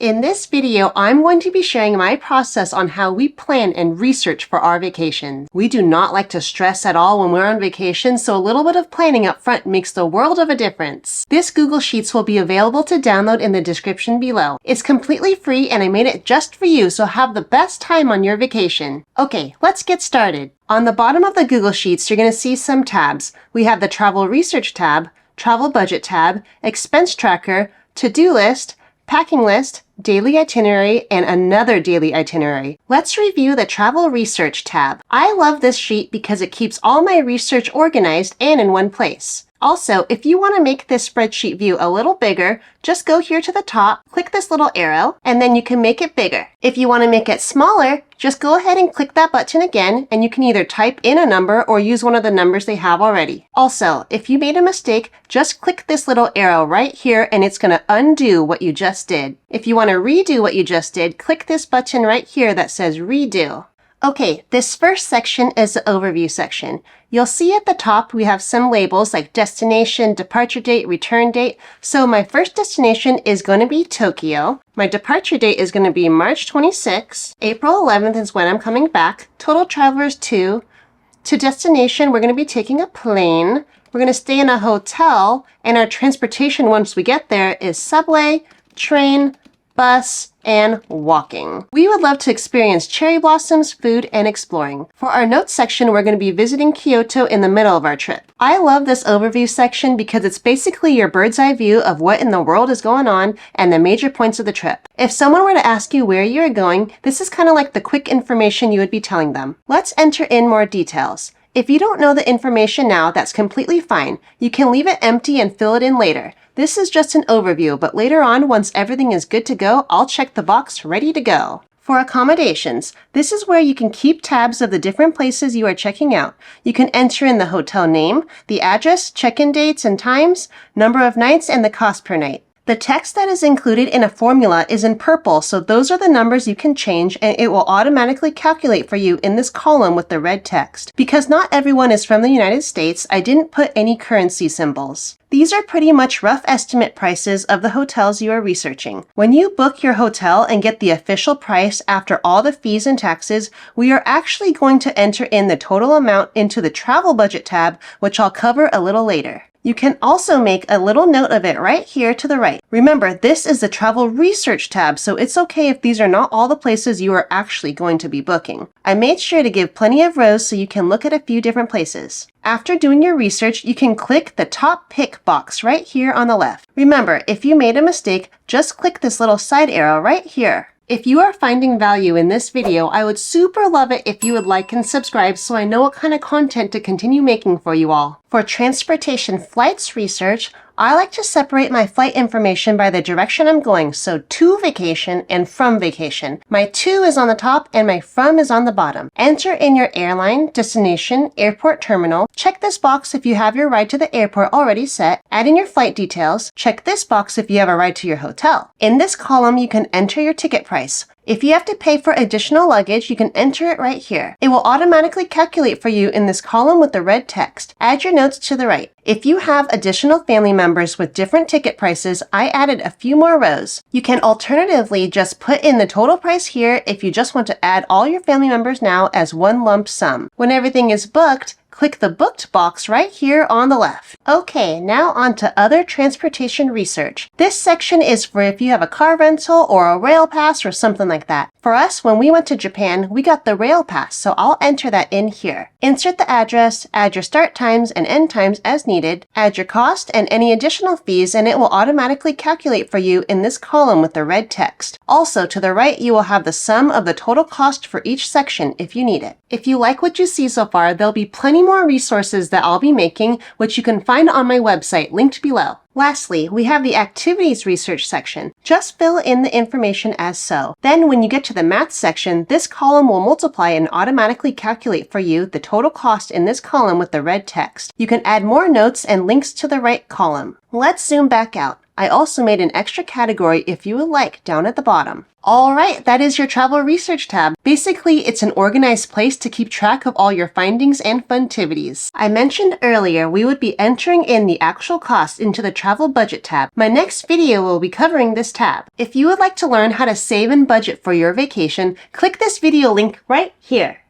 In this video, I'm going to be sharing my process on how we plan and research for our vacation. We do not like to stress at all when we're on vacation, so a little bit of planning up front makes the world of a difference. This Google Sheets will be available to download in the description below. It's completely free and I made it just for you, so have the best time on your vacation. Okay, let's get started. On the bottom of the Google Sheets, you're going to see some tabs. We have the Travel Research tab, Travel Budget tab, Expense Tracker, To-Do List, Packing List, Daily Itinerary, and another daily itinerary. Let's review the Travel Research tab. I love this sheet because it keeps all my research organized and in one place. Also, if you want to make this spreadsheet view a little bigger, just go here to the top, click this little arrow, and then you can make it bigger. If you want to make it smaller, just go ahead and click that button again, and you can either type in a number or use one of the numbers they have already. Also, if you made a mistake, just click this little arrow right here and it's going to undo what you just did. If you want to redo what you just did, click this button right here that says redo. Okay, this first section is the overview section. You'll see at the top we have some labels like destination, departure date, return date. So my first destination is going to be Tokyo. My departure date is going to be March 26. April 11th is when I'm coming back. Total travelers 2. To destination, we're going to be taking a plane. We're going to stay in a hotel, and our transportation once we get there is subway, train, bus, and walking. We would love to experience cherry blossoms, food, and exploring. For our notes section, we're going to be visiting Kyoto in the middle of our trip. I love this overview section because it's basically your bird's eye view of what in the world is going on and the major points of the trip. If someone were to ask you where you are going, this is kind of like the quick information you would be telling them. Let's enter in more details. If you don't know the information now, that's completely fine. You can leave it empty and fill it in later. This is just an overview, but later on, once everything is good to go, I'll check the box ready to go. For accommodations, this is where you can keep tabs of the different places you are checking out. You can enter in the hotel name, the address, check-in dates and times, number of nights, and the cost per night. The text that is included in a formula is in purple, so those are the numbers you can change and it will automatically calculate for you in this column with the red text. Because not everyone is from the United States, I didn't put any currency symbols. These are pretty much rough estimate prices of the hotels you are researching. When you book your hotel and get the official price after all the fees and taxes, we are actually going to enter in the total amount into the Travel Budget tab, which I'll cover a little later. You can also make a little note of it right here to the right. Remember, this is the Travel Research tab, so it's okay if these are not all the places you are actually going to be booking. I made sure to give plenty of rows so you can look at a few different places. After doing your research, you can click the top pick box right here on the left. Remember, if you made a mistake, just click this little side arrow right here. If you are finding value in this video, I would super love it if you would like and subscribe so I know what kind of content to continue making for you all. For transportation flights research, I like to separate my flight information by the direction I'm going, so to vacation and from vacation. My to is on the top and my from is on the bottom. Enter in your airline, destination, airport terminal. Check this box if you have your ride to the airport already set. Add in your flight details. Check this box if you have a ride to your hotel. In this column, you can enter your ticket price. If you have to pay for additional luggage, you can enter it right here. It will automatically calculate for you in this column with the red text. Add your notes to the right. If you have additional family members with different ticket prices, I added a few more rows. You can alternatively just put in the total price here if you just want to add all your family members now as one lump sum. When everything is booked, click the booked box right here on the left. Okay, now on to other transportation research. This section is for if you have a car rental or a rail pass or something like that. For us, when we went to Japan, we got the rail pass, so I'll enter that in here. Insert the address, add your start times and end times as needed, add your cost and any additional fees, and it will automatically calculate for you in this column with the red text. Also, to the right, you will have the sum of the total cost for each section if you need it. If you like what you see so far, there'll be plenty more resources that I'll be making, which you can find on my website, linked below. Lastly, we have the activities research section. Just fill in the information as so. Then when you get to the math section, this column will multiply and automatically calculate for you the total cost in this column with the red text. You can add more notes and links to the right column. Let's zoom back out. I also made an extra category if you would like down at the bottom. Alright, that is your travel research tab. Basically, it's an organized place to keep track of all your findings and funtivities. I mentioned earlier we would be entering in the actual cost into the travel budget tab. My next video will be covering this tab. If you would like to learn how to save and budget for your vacation, click this video link right here.